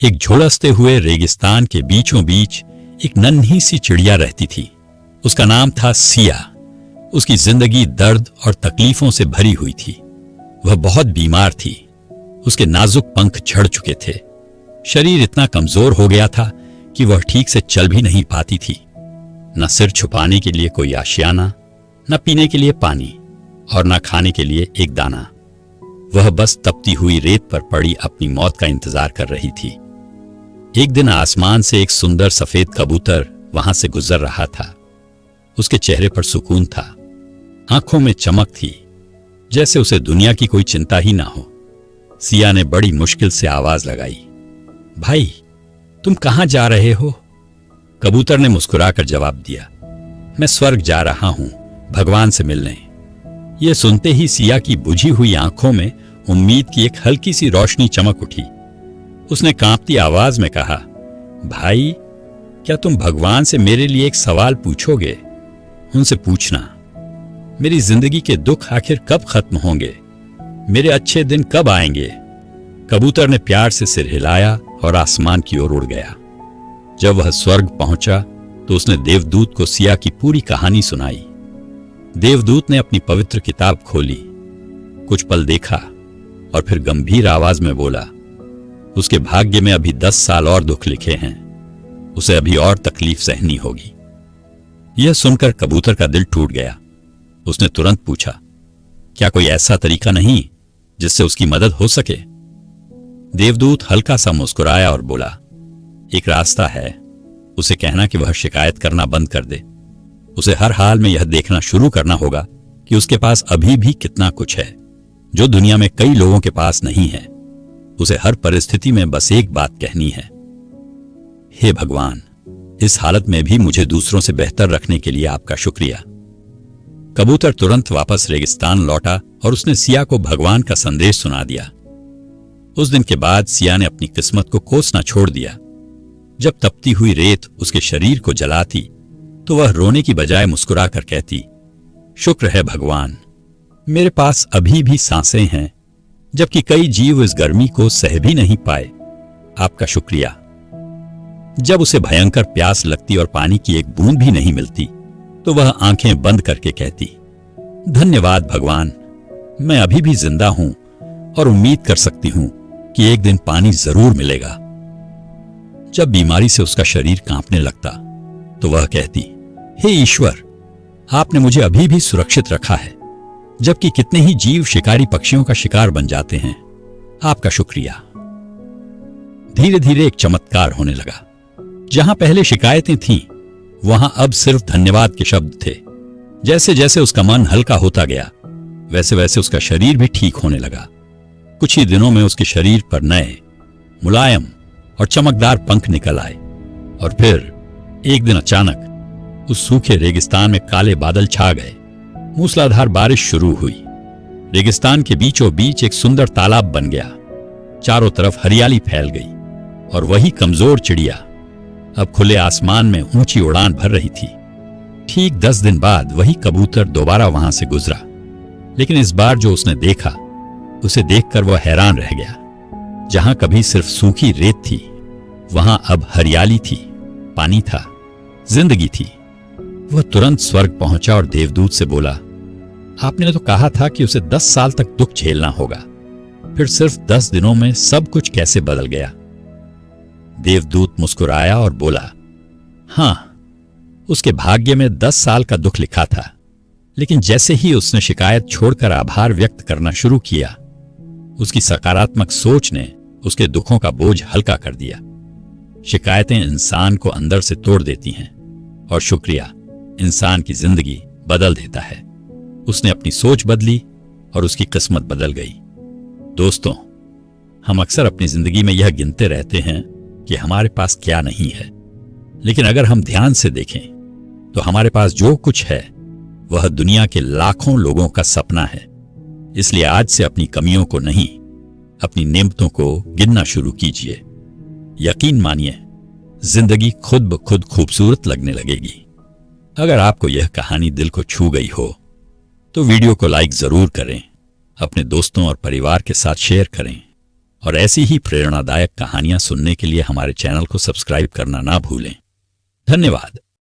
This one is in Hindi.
एक झुलसते हुए रेगिस्तान के बीचों बीच एक नन्ही सी चिड़िया रहती थी। उसका नाम था सिया। उसकी जिंदगी दर्द और तकलीफों से भरी हुई थी। वह बहुत बीमार थी। उसके नाजुक पंख झड़ चुके थे। शरीर इतना कमजोर हो गया था कि वह ठीक से चल भी नहीं पाती थी। न सिर छुपाने के लिए कोई आशियाना, न पीने के लिए पानी और न खाने के लिए एक दाना। वह बस तपती हुई रेत पर पड़ी अपनी मौत का इंतजार कर रही थी। एक दिन आसमान से एक सुंदर सफेद कबूतर वहां से गुजर रहा था। उसके चेहरे पर सुकून था, आंखों में चमक थी, जैसे उसे दुनिया की कोई चिंता ही ना हो। सिया ने बड़ी मुश्किल से आवाज लगाई, भाई, तुम कहां जा रहे हो? कबूतर ने मुस्कुराकर जवाब दिया, मैं स्वर्ग जा रहा हूं, भगवान से मिलने। यह सुनते ही सिया की बुझी हुई आंखों में उम्मीद की एक हल्की सी रोशनी चमक उठी। उसने कांपती आवाज में कहा, भाई, क्या तुम भगवान से मेरे लिए एक सवाल पूछोगे? उनसे पूछना, मेरी जिंदगी के दुख आखिर कब खत्म होंगे? मेरे अच्छे दिन कब आएंगे? कबूतर ने प्यार से सिर हिलाया और आसमान की ओर उड़ गया। जब वह स्वर्ग पहुंचा तो उसने देवदूत को सिया की पूरी कहानी सुनाई। देवदूत ने अपनी पवित्र किताब खोली, कुछ पल देखा और फिर गंभीर आवाज में बोला, उसके भाग्य में अभी 10 साल और दुख लिखे हैं। उसे अभी और तकलीफ सहनी होगी। यह सुनकर कबूतर का दिल टूट गया। उसने तुरंत पूछा, क्या कोई ऐसा तरीका नहीं जिससे उसकी मदद हो सके? देवदूत हल्का सा मुस्कुराया और बोला, एक रास्ता है। उसे कहना कि वह शिकायत करना बंद कर दे। उसे हर हाल में यह देखना शुरू करना होगा कि उसके पास अभी भी कितना कुछ है जो दुनिया में कई लोगों के पास नहीं है। उसे हर परिस्थिति में बस एक बात कहनी है, हे भगवान, इस हालत में भी मुझे दूसरों से बेहतर रखने के लिए आपका शुक्रिया। कबूतर तुरंत वापस रेगिस्तान लौटा और उसने सिया को भगवान का संदेश सुना दिया। उस दिन के बाद सिया ने अपनी किस्मत को कोसना छोड़ दिया। जब तपती हुई रेत उसके शरीर को जलाती तो वह रोने की बजाय मुस्कुराकर कहती, शुक्र है भगवान, मेरे पास अभी भी सांसें हैं, जबकि कई जीव इस गर्मी को सह भी नहीं पाए। आपका शुक्रिया। जब उसे भयंकर प्यास लगती और पानी की एक बूंद भी नहीं मिलती तो वह आंखें बंद करके कहती, धन्यवाद भगवान, मैं अभी भी जिंदा हूं और उम्मीद कर सकती हूं कि एक दिन पानी जरूर मिलेगा। जब बीमारी से उसका शरीर कांपने लगता तो वह कहती, हे ईश्वर, आपने मुझे अभी भी सुरक्षित रखा है, जबकि कितने ही जीव शिकारी पक्षियों का शिकार बन जाते हैं। आपका शुक्रिया। धीरे धीरे एक चमत्कार होने लगा। जहां पहले शिकायतें थीं, वहां अब सिर्फ धन्यवाद के शब्द थे। जैसे जैसे उसका मन हल्का होता गया, वैसे वैसे उसका शरीर भी ठीक होने लगा। कुछ ही दिनों में उसके शरीर पर नए, मुलायम और चमकदार पंख निकल आए। और फिर एक दिन अचानक उस सूखे रेगिस्तान में काले बादल छा गए। मूसलाधार बारिश शुरू हुई। रेगिस्तान के बीचों बीच एक सुंदर तालाब बन गया। चारों तरफ हरियाली फैल गई और वही कमजोर चिड़िया अब खुले आसमान में ऊंची उड़ान भर रही थी। ठीक 10 दिन बाद वही कबूतर दोबारा वहां से गुजरा, लेकिन इस बार जो उसने देखा, उसे देखकर वह हैरान रह गया। जहां कभी सिर्फ सूखी रेत थी, वहां अब हरियाली थी, पानी था, जिंदगी थी। वह तुरंत स्वर्ग पहुंचा और देवदूत से बोला, आपने तो कहा था कि उसे 10 साल तक दुख झेलना होगा, फिर सिर्फ 10 दिनों में सब कुछ कैसे बदल गया? देवदूत मुस्कुराया और बोला, हां, उसके भाग्य में 10 साल का दुख लिखा था, लेकिन जैसे ही उसने शिकायत छोड़कर आभार व्यक्त करना शुरू किया, उसकी सकारात्मक सोच ने उसके दुखों का बोझ हल्का कर दिया। शिकायतें इंसान को अंदर से तोड़ देती हैं और शुक्रिया इंसान की जिंदगी बदल देता है। उसने अपनी सोच बदली और उसकी किस्मत बदल गई। दोस्तों, हम अक्सर अपनी जिंदगी में यह गिनते रहते हैं कि हमारे पास क्या नहीं है, लेकिन अगर हम ध्यान से देखें तो हमारे पास जो कुछ है वह दुनिया के लाखों लोगों का सपना है। इसलिए आज से अपनी कमियों को नहीं, अपनी नेमतों को गिनना शुरू कीजिए। यकीन मानिए, जिंदगी खुद ब खुद खूबसूरत लगने लगेगी। अगर आपको यह कहानी दिल को छू गई हो तो वीडियो को लाइक जरूर करें, अपने दोस्तों और परिवार के साथ शेयर करें और ऐसी ही प्रेरणादायक कहानियां सुनने के लिए हमारे चैनल को सब्सक्राइब करना ना भूलें। धन्यवाद।